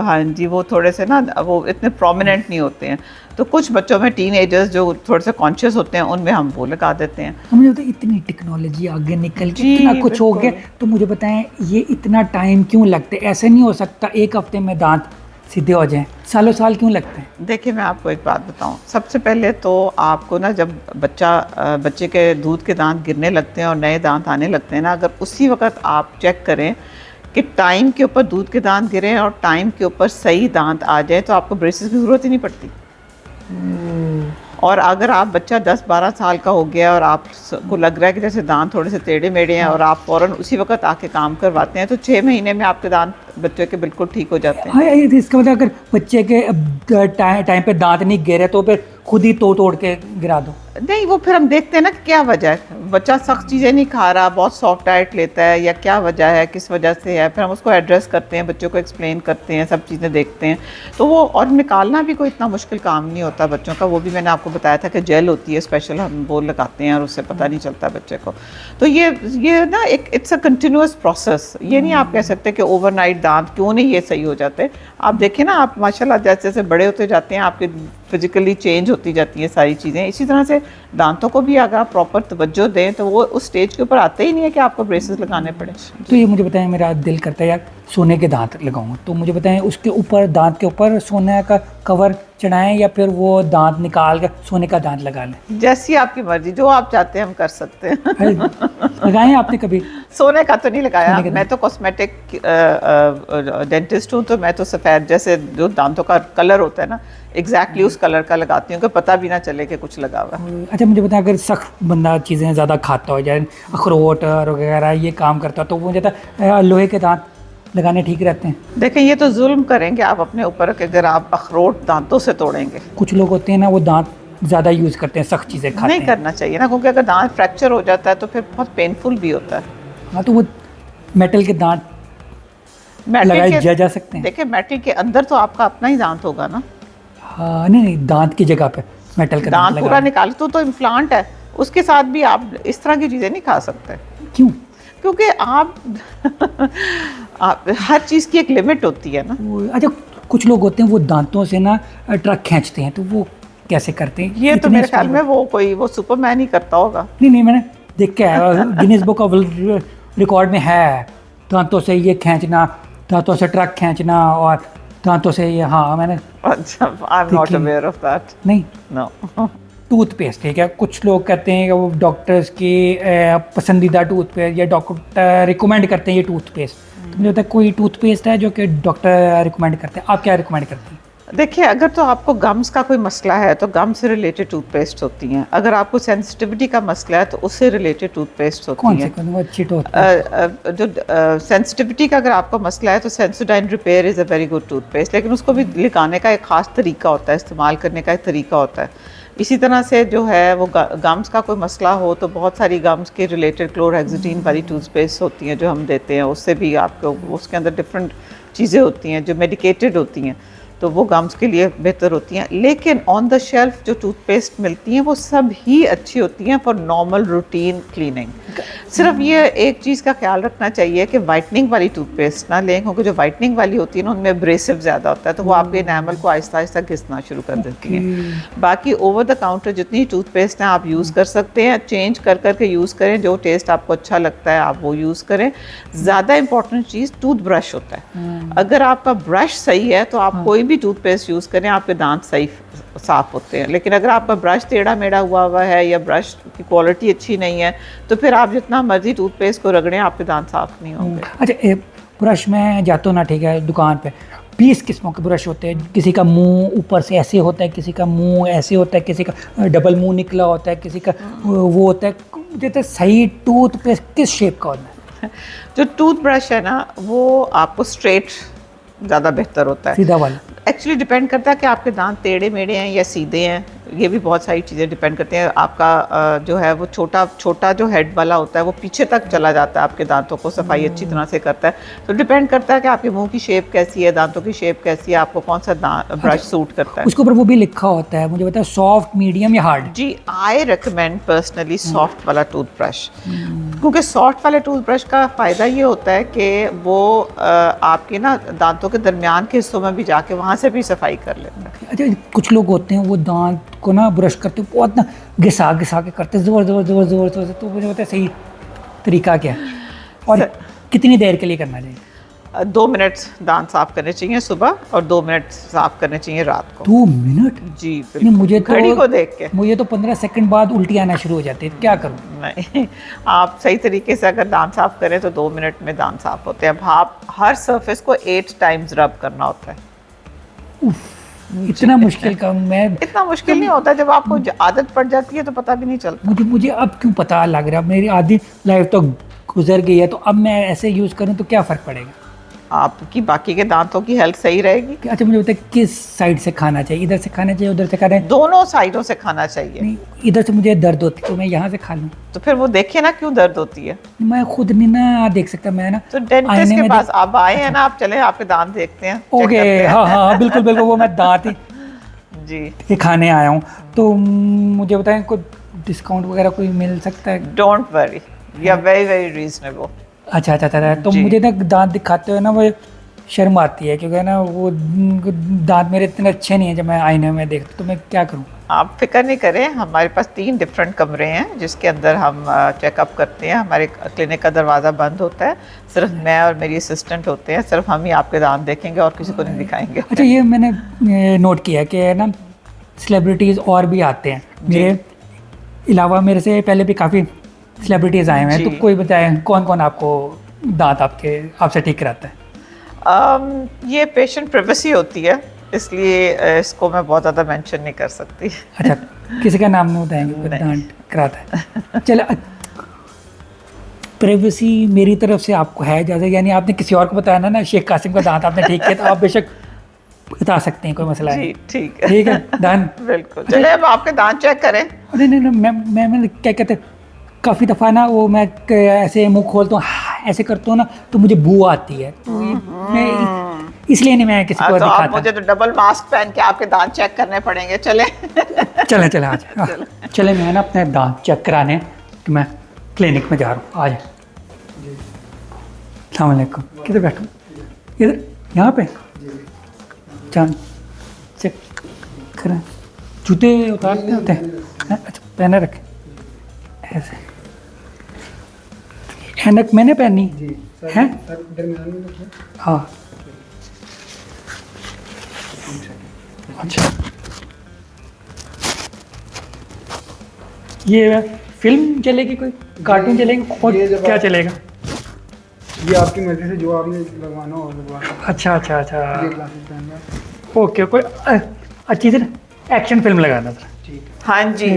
हाँ जी, वो थोड़े से ना वो इतने प्रोमिनेंट नहीं होते हैं। तो कुछ बच्चों में टीनेजर्स जो थोड़े से कॉन्शियस होते हैं उनमें हम वो लगा देते हैं। मुझे बताइए, इतनी टेक्नोलॉजी आगे निकल के इतना कुछ हो गया, तो मुझे बताएं ये इतना टाइम क्यों लगता है? ऐसे नहीं हो सकता एक हफ्ते में दांत सीधे हो जाएं, सालों साल क्यों लगते हैं? देखिए मैं आपको एक बात बताऊं, सबसे पहले तो आपको ना जब बच्चे के दूध के दांत गिरने लगते हैं और नए दांत आने लगते हैं ना, अगर उसी वक्त आप चेक करें कि टाइम के ऊपर दूध के दांत गिरे और टाइम के ऊपर सही दांत आ जाए तो आपको ब्रेसेस की ज़रूरत ही नहीं पड़ती। और अगर आप बच्चा 10-12 साल का हो गया और आपको लग रहा है कि जैसे दांत थोड़े से टेढ़े मेढ़े हैं और आप फ़ौरन उसी वक्त आके काम करवाते हैं तो 6 महीने में आपके दांत बच्चे के बिल्कुल ठीक हो जाते हैं। हाँ, इसका मतलब अगर बच्चे के टाइम पे दांत नहीं गिरे तो फिर खुद ही तोड़ के गिरा दो? नहीं, वो फिर हम देखते हैं ना कि क्या वजह है। बच्चा सख्त चीज़ें नहीं खा रहा, बहुत सॉफ्ट डाइट लेता है, या क्या वजह है, किस वजह से है, फिर हम उसको एड्रेस करते हैं, बच्चों को एक्सप्लेन करते हैं, सब चीज़ें देखते हैं। तो वो और निकालना भी कोई इतना मुश्किल काम नहीं होता बच्चों का। वो भी मैंने आपको बताया था कि जेल होती है स्पेशल, हम वो लगाते हैं और उससे पता नहीं चलता बच्चे को। तो ये ना एक इट्स अ कंटिन्यूअस प्रोसेस। ये नहीं आप कह सकते कि ओवरनाइट दांत क्यों नहीं ये सही हो जाते। आप देखें ना, आप माशाल्लाह जैसे जैसे बड़े होते जाते हैं आपके फिजिकली चेंज होती जाती हैं सारी चीज़ें। इसी तरह से दांतों को भी अगर आप प्रॉपर तवज्जो दें तो वो उस स्टेज के ऊपर आते ही नहीं है कि आपको ब्रेसेस लगाने पड़े। तो ये मुझे बताएं, मेरा दिल करता है यार सोने के दांत लगाऊं, तो मुझे बताएं उसके ऊपर दांत के ऊपर सोने का कवर चढ़ाएं या फिर वो दांत निकाल कर सोने का दांत लगा लें? जैसी आपकी मर्जी, जो आप चाहते हैं हम कर सकते हैं। लगाए आपने कभी? सोने का तो नहीं लगाया, मैं तो कॉस्मेटिक डेंटिस्ट हूँ, तो मैं तो सफ़ेद जैसे जो दांतों का कलर होता है ना एग्जैक्टली उस कलर का लगाती हूँ कि पता भी ना चले कि कुछ लगा हुआ। अच्छा, मुझे बताएं अगर सख्त बंदा चीज़ें ज़्यादा खाता हो, जाए अखरोट वगैरह ये काम करता हो, तो मुझे लोहे के दांत लगाने ठीक रहते हैं? देखें, ये तो जुल्म करेंगे आप अपने ऊपर कि अगर आप अखरोट दांतों से तोड़ेंगे। कुछ लोग होते हैं ना वो दांत ज़्यादा यूज़ करते हैं, सख्त चीज़ें खाते हैं। नहीं करना चाहिए ना, क्योंकि अगर दांत फ्रैक्चर हो जाता है तो फिर बहुत पेनफुल भी होता है। हाँ, तो वो मेटल के दांत लगाए जा सकते हैं? देखिए मेटल के अंदर तो आपका अपना ही दांत होगा ना, हाँ नहीं, दांत की जगह पे मेटल का दांत लगा पूरा दें। निकाल तो इम्प्लांट है, उसके साथ भी आप इस तरह की चीज़ें नहीं खा सकते, क्यों? क्योंकि आप हर चीज़ की एक लिमिट होती है ना। अच्छा, कुछ लोग होते हैं वो दांतों से ना ट्रक खींचते हैं, तो वो कैसे करते हैं? ये तो इतनी मेरे ख्याल speed में वो सुपरमैन ही करता होगा। नहीं, मैंने देख के आया, गिनीज बुक ऑफ रिकॉर्ड में है, दांतों से ये खींचना, दांतों से ट्रक खींचना और दांतों से ये, हाँ मैंने अच्छा, आई एम नॉट देखिए। Aware of that. नहीं। नो। टूथपेस्ट, ठीक है, कुछ लोग कहते हैं कि वो डॉक्टर्स की पसंदीदा टूथपेस्ट या डॉक्टर रिकमेंड करते हैं ये टूथपेस्ट, तो मुझे लगता है कोई टूथपेस्ट है जो कि डॉक्टर रिकमेंड करते हैं, आप क्या रिकमेंड करती हैं? देखिए, अगर तो आपको गम्स का कोई मसला है तो गम से रिलेटेड टूथपेस्ट होती हैं, अगर आपको सेंसिटिविटी का मसला है तो उससे रिलेटेड टूथपेस्ट कौन होती से हैं। कौन वो अच्छी टूथपेस्ट? जो सेंसिटिविटी का अगर आपको मसला है तो Sensodyne repair is a very good toothpaste, लेकिन उसको भी लगाने का एक ख़ास तरीका होता है, इस्तेमाल करने का एक तरीका होता है। इसी तरह से जो है वो गम्स का कोई मसला हो तो बहुत सारी गम्स के रिलेटेड क्लोरहेक्सिडीन वाली टूथपेस्ट होती हैं जो हम देते हैं, उससे भी आपको उसके अंदर डिफरेंट चीज़ें होती हैं जो मेडिकेटेड होती हैं, तो वो गम्स के लिए बेहतर होती हैं। लेकिन ऑन द शेल्फ जो टूथपेस्ट मिलती हैं वो सब ही अच्छी होती हैं फॉर नॉर्मल रूटीन क्लीनिंग। सिर्फ ये एक चीज़ का ख्याल रखना चाहिए कि वाइटनिंग वाली टूथपेस्ट ना लें, क्योंकि जो वाइटनिंग वाली होती है ना उनमें एब्रेसिव ज़्यादा होता है, तो वो आपके एनामल को आहिस्ता आहिस्ता घिसना शुरू कर देती हैं। बाकी ओवर द काउंटर जितनी टूथपेस्ट हैं आप यूज़ कर सकते हैं, चेंज कर करके यूज़ करें, जो टेस्ट आपको अच्छा लगता है आप वो यूज़ करें। ज़्यादा इंपॉर्टेंट चीज़ टूथ ब्रश होता है, अगर आपका ब्रश सही है तो आप कोई भी टूथपेस्ट यूज़ करें, आपके दांत सही साफ़ होते हैं। लेकिन अगर आपका ब्रश टेढ़ा मेढ़ा हुआ है या ब्रश की क्वालिटी अच्छी नहीं है तो फिर आप जितना मर्जी टूथपेस्ट को रगड़ें आपके दांत साफ़ नहीं होंगे। अच्छा, ब्रश में जाता हूँ ना, ठीक है, दुकान पे 20 किस्मों के ब्रश होते हैं, किसी का मुंह ऊपर से ऐसे होता है, किसी का मुंह ऐसे होता है, किसी का डबल मुंह निकला होता है, किसी का वो होता है, मुझे तो सही टूथपेस्ट किस शेप का होता है? जो टूथ ब्रश है ना वो आपको स्ट्रेट ज़्यादा बेहतर होता है। सीधा वाला? एक्चुअली डिपेंड करता है कि आपके दांत टेढ़े मेढ़े हैं या सीधे हैं, ये भी बहुत सारी चीज़ें डिपेंड करती हैं। आपका जो है वो छोटा जो हेड वाला होता है वो पीछे तक चला जाता है, आपके दांतों को सफाई अच्छी तरह से करता है। तो डिपेंड करता है कि आपके मुंह की शेप कैसी है, दांतों की शेप कैसी है, आपको कौन सा ब्रश सूट करता है। उसके ऊपर वो भी लिखा होता है, मुझे बताया सॉफ्ट, मीडियम या हार्ड? जी, आई रिकमेंड पर्सनली सॉफ्ट वाला टूथब्रश, क्योंकि सॉफ्ट वाले टूथब्रश का फ़ायदा ये होता है कि वो आपके ना दांतों के दरमियान के हिस्सों में भी जाके वहाँ से भी सफाई कर लेता है। अच्छा, कुछ लोग होते हैं वो दांत को ना ब्रश करते बहुत ना घिसा के करते ज़ोर ज़ोर से, तो मुझे बताया सही तरीका क्या है और कितनी देर के लिए करना चाहिए? 2 मिनट दांत साफ करने चाहिए सुबह और 2 मिनट साफ करने चाहिए रात को। 2 मिनट? जी नहीं, बिल्कुल, मुझे तो घड़ी को देख के। मुझे तो 15 सेकंड बाद उल्टी आना शुरू हो जाती है, क्या करूँ? नहीं, आप सही तरीके से अगर दांत साफ करें तो 2 मिनट में दांत साफ होते हैं। आप हर सरफेस को 8 टाइम्स रब करना होता है। इतना मुश्किल काम मैं इतना मुश्किल नहीं होता, जब आपको आदत पड़ जाती है तो पता भी नहीं चलता। मुझे अब क्यों पता लग रहा है, मेरी आधी लाइफ तो गुजर गई है, तो अब मैं ऐसे यूज़ करूँ तो क्या फ़र्क पड़ेगा? आपकी बाकी के दांतों की हेल्थ सही रहेगी। अच्छा, मुझे बताइए किस साइड से खाना चाहिए, इधर से खाना चाहिए, उधर से खाना चाहिए? दोनों साइडों से खाना चाहिए। नहीं, इधर से मुझे दर्द होती है तो मैं यहाँ से खा लूँ? तो फिर वो देखिए ना क्यों दर्द होती है। मैं खुद नहीं ना देख सकता, मैं ना तो डेंटिस्ट आईने के में पास आप आए हैं ना, आप चले आपके दांत देखते हैं, check ओके, करते हैं। हाँ बिल्कुल वो मैं दांत ही जी, ये खाने आया हूँ, तो मुझे बताएं कोई डिस्काउंट वगैरह कोई मिल सकता है? Don't worry, we are very very reasonable. अच्छा, तो जी। मुझे ना दांत दिखाते हुए ना वो शर्म आती है, क्योंकि ना वो दांत मेरे इतने अच्छे नहीं हैं जब मैं आईने में देखता, तो मैं क्या करूँ? आप फिक्र नहीं करें, हमारे पास 3 डिफरेंट कमरे हैं जिसके अंदर हम चेकअप करते हैं। हमारे क्लिनिक का दरवाज़ा बंद होता है, सिर्फ मैं और मेरी असिस्टेंट होते हैं, सिर्फ हम ही आपके दांत देखेंगे और किसी को नहीं दिखाएंगे। अच्छा, ये मैंने नोट किया कि ना सेलिब्रिटीज़ और भी आते हैं, मेरे अलावा मेरे से पहले भी काफ़ी सेलिब्रिटीज़ आए हुए हैं, जी। तो कोई बताए कौन कौन आपको दांत आपसे ठीक कराता है? ये पेशेंट प्राइवेसी होती है, इसलिए इसको मैं बहुत ज़्यादा मेंशन नहीं कर सकती। अच्छा, किसी का नाम नहीं बताएंगे कोई दांत कराता है? चलो, प्राइवेसी मेरी तरफ से आपको है जैसे, यानी आपने किसी और को बताया ना शेख कासिम का दांत आपने ठीक किया, तो आप बेशक बता सकते हैं, कोई मसला जी नहीं। ठीक है, ठीक है, डन। बिल्कुल। चलिए अब आपके दांत चेक करें। नहीं, मैं क्या कहते, काफ़ी दफ़ा ना वो मैं ऐसे मुंह खोलता हूँ, ऐसे करता हूँ ना तो मुझे बू आती है, तो मैं इसलिए नहीं मैं किसी को तो आप दिखाता। मुझे तो डबल मास्क पहन के आपके दांत चेक करने पड़ेंगे। चले चले चले आज चले मैं ना अपने दांत चेक कराने कि मैं क्लिनिक में जा रहा हूँ आज। अस्सलाम वालेकुम, किधर बैठूँ? इधर, यहाँ पे जान चेक करें। जूते उतारते होते हैं? अच्छा पहने रखे ऐसे। ऐनक मैंने पहनी है? हाँ अच्छा। ये फिल्म चलेगी, कोई कार्टून चलेगा, और क्या चलेगा? ये आपकी मर्जी से जो आपने लगवाना हो लगवाना। अच्छा अच्छा अच्छा, ये ग्लासेस पहनना है। ओके। कोई अच्छी सी एक्शन फिल्म लगाना था। ठीक है। हाँ जी।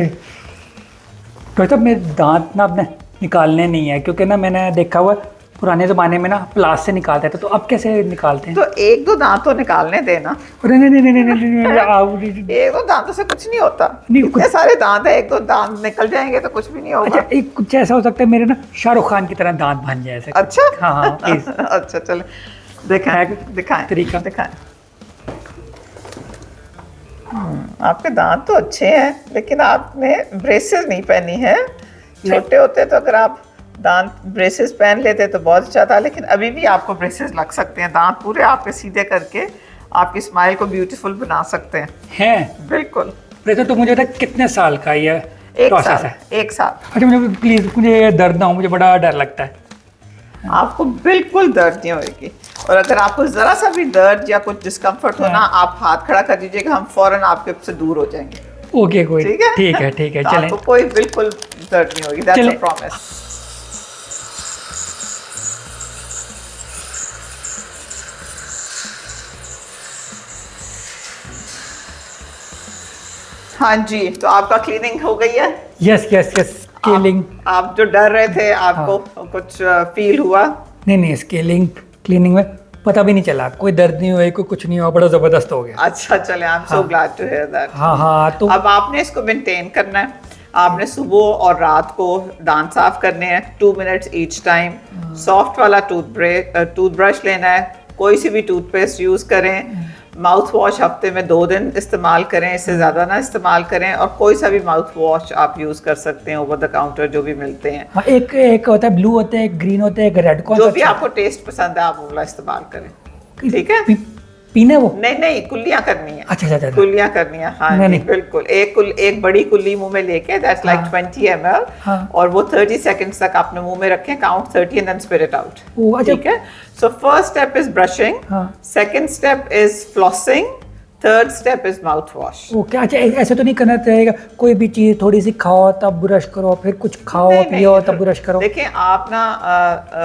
तो साहब मेरे दांत ना अपने निकालने नहीं है, क्योंकि ना मैंने देखा हुआ पुराने ज़माने में ना प्लास से निकालते थे, तो अब कैसे निकालते हैं? तो एक दो दांत तो निकालने देना। अरे नहीं नहीं नहीं नहीं नहीं, नहीं, नहीं, एक दो दांतों से कुछ नहीं होता। नहीं, इतने कुछ- सारे दांत है, एक दो दांत निकल जाएंगे तो कुछ भी नहीं होगा। अच्छा एक कुछ ऐसा हो सकता है मेरे ना शाहरुख खान की तरह दांत बन जाए ऐसे। अच्छा हाँ हाँ प्लीज। अच्छा चले दिखाएं दिखाएं तरीका। दिखाएं। आपके दांत तो अच्छे हैं, लेकिन आपने ब्रेसेस नहीं पहनी है। छोटे होते तो अगर आप दांत ब्रेसेस पहन लेते तो बहुत अच्छा था, लेकिन अभी भी आपको ब्रेसेस लग सकते हैं। दांत पूरे आपके सीधे करके आपकी स्माइल को ब्यूटीफुल बना सकते हैं। हैं बिल्कुल। वैसे तो मुझे बता कितने साल का ये एक प्रोसेस साल है? एक साल। अच्छा मुझे प्लीज़, मुझे दर्द ना हो, मुझे बड़ा डर लगता है। आपको बिल्कुल दर्द नहीं होगी, और अगर आपको जरा सा भी दर्द या कुछ डिस्कम्फर्ट हो ना, आप हाथ खड़ा कर दीजिएगा, हम फौरन आपके से दूर हो जाएंगे। ओके कोई ठीक है ठीक है ठीक है तो चलें। आपको कोई बिल्कुल दर्द नहीं होगी। दैट्स चलें। A promise. हाँ जी, तो आपका क्लीनिंग हो गई है। Yes yes yes scaling. आप जो डर रहे थे, आपको कुछ फील हुआ? नहीं नहीं स्केलिंग क्लीनिंग में पता भी नहीं चला, कोई दर्द नहीं हुआ, कोई कुछ नहीं हुआ, बड़ा ज़बरदस्त हो गया। अच्छा चले, I am so glad to hear that. हाँ हाँ तो अब आपने इसको मेंटेन करना है। आपने सुबह और रात को दांत साफ करने हैं 2 मिनट्स ईच टाइम। सॉफ्ट वाला टूथब्रश लेना है, कोई सी भी टूथपेस्ट यूज करें। माउथ वॉश हफ्ते में 2 दिन इस्तेमाल करें, इससे ज़्यादा ना इस्तेमाल करें। और कोई सा भी माउथ वॉश आप यूज़ कर सकते हैं ओवर द काउंटर जो भी मिलते हैं। हाँ एक एक होता है ब्लू होता है, एक ग्रीन होता है, एक रेड। कौन जो सा भी अच्छा आपको टेस्ट पसंद है आप वो वाला इस्तेमाल करें। ठीक है। पीने वो? नहीं नहीं, कुल्लियाँ करनी है। अच्छा अच्छा अच्छा। कुल्लियाँ करनी है। हाँ नहीं, जी, नहीं। बिल्कुल। एक बड़ी कुल्ली मुंह में लेके, दैट्स लाइक 20 ml, हाँ। और वो 30 सेकंड्स तक आपने मुंह में रखें, count 30 and then spit it out. ओ, अच्छा। ठीक है। So first step is brushing, हाँ। Second step is flossing, third step is mouthwash. Okay अच्छा ऐसे तो नहीं करना चाहिए, कोई भी चीज़ थोड़ी सी खाओ तब ब्रश करो, फिर कुछ खाओ पियो तब ब्रश करो? देखिए आप ना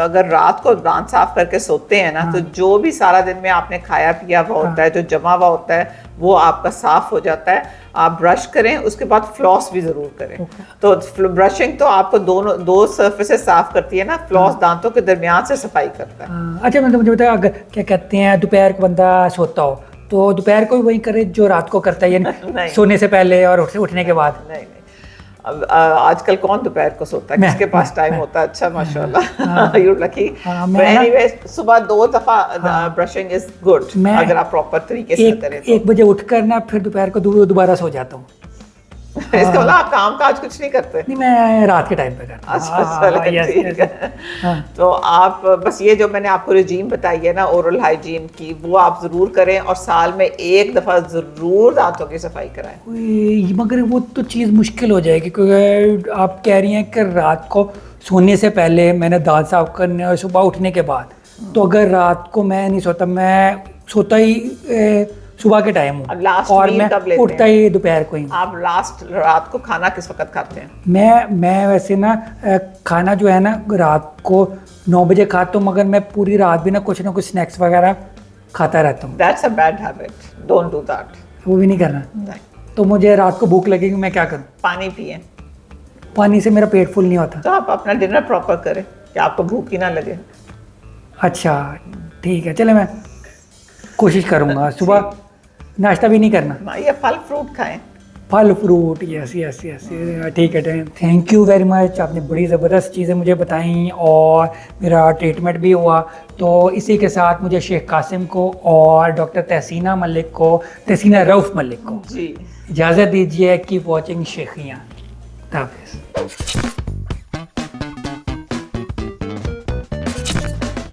अगर रात को दांत साफ करके सोते हैं ना, तो जो भी सारा दिन में आपने खाया पिया हुआ होता है, जो जमा हुआ होता है, वो आपका साफ हो जाता है। आप ब्रश करें, उसके बाद फ्लॉस भी जरूर करें। तो ब्रशिंग तो आपको दो सर्फेसेस साफ करती है ना, फ्लॉस दांतों के दरमियान से सफाई करता है। अच्छा मतलब मुझे बताओ, अगर क्या कहते हैं दोपहर को बंदा सोता हो तो दोपहर को भी वही करे जो रात को करता है, नहीं। यानी सोने से पहले और उठने के बाद? नहीं नहीं, अब आजकल कौन दोपहर को सोता है? किसके पास टाइम होता है? अच्छा माशाल्लाह, यू लकी। एनीवे सुबह 2 दफा ब्रशिंग इज गुड, अगर आप प्रॉपर तरीके से करें तो। 1 बजे उठकर ना फिर दोपहर को दोबारा सो जाता हूँ। इसका मतलब आप काम काज कुछ नहीं करते? नहीं मैं रात के टाइम पे करता हूँ। अच्छा चलें, ठीक है। तो आप बस ये जो मैंने आपको रिजीम बताई है ना ओरल हाइजीन की, वो आप जरूर करें, और साल में 1 दफा जरूर दांतों की सफाई कराएं। मगर वो तो चीज़ मुश्किल हो जाएगी, क्योंकि आप कह रही हैं कि रात को सोने से पहले मैंने दांत साफ करने और सुबह उठने के बाद, तो अगर रात को मैं नहीं सोता, मैं सोता ही सुबह के टाइम अब हूँ last और meal मैं कब लेते उठता ही दोपहर को ही हूँ। आप लास्ट रात को खाना किस वक्त खाते हैं? मैं वैसे ना खाना जो है ना रात को 9 बजे खाता हूँ, मगर मैं पूरी रात भी ना कुछ स्नैक्स वगैरह खाता रहता हूँ। That's a bad habit, don't do that. वो भी नहीं करना। नहीं, तो मुझे रात को भूख लगेगी, मैं क्या करूँ? पानी पिए। पानी से मेरा पेट फुल नहीं होता। तो आप अपना डिनर प्रॉपर करें कि आपको भूख ही ना लगे। अच्छा ठीक है, चले मैं कोशिश करूँगा। सुबह नाश्ता भी नहीं करना? ये फल फ्रूट खाएं। फल फ्रूट, यस यस यस, ठीक है, थैंक यू वेरी मच। आपने बड़ी ज़बरदस्त चीज़ें मुझे बताई और मेरा ट्रीटमेंट भी हुआ। तो इसी के साथ मुझे शेख कासिम को और डॉक्टर तहसीना मलिक को, तहसीना रऊफ़ मलिक को जी इजाज़त दीजिए। कीप वॉचिंग शेखियाँ। हाफ़िज़।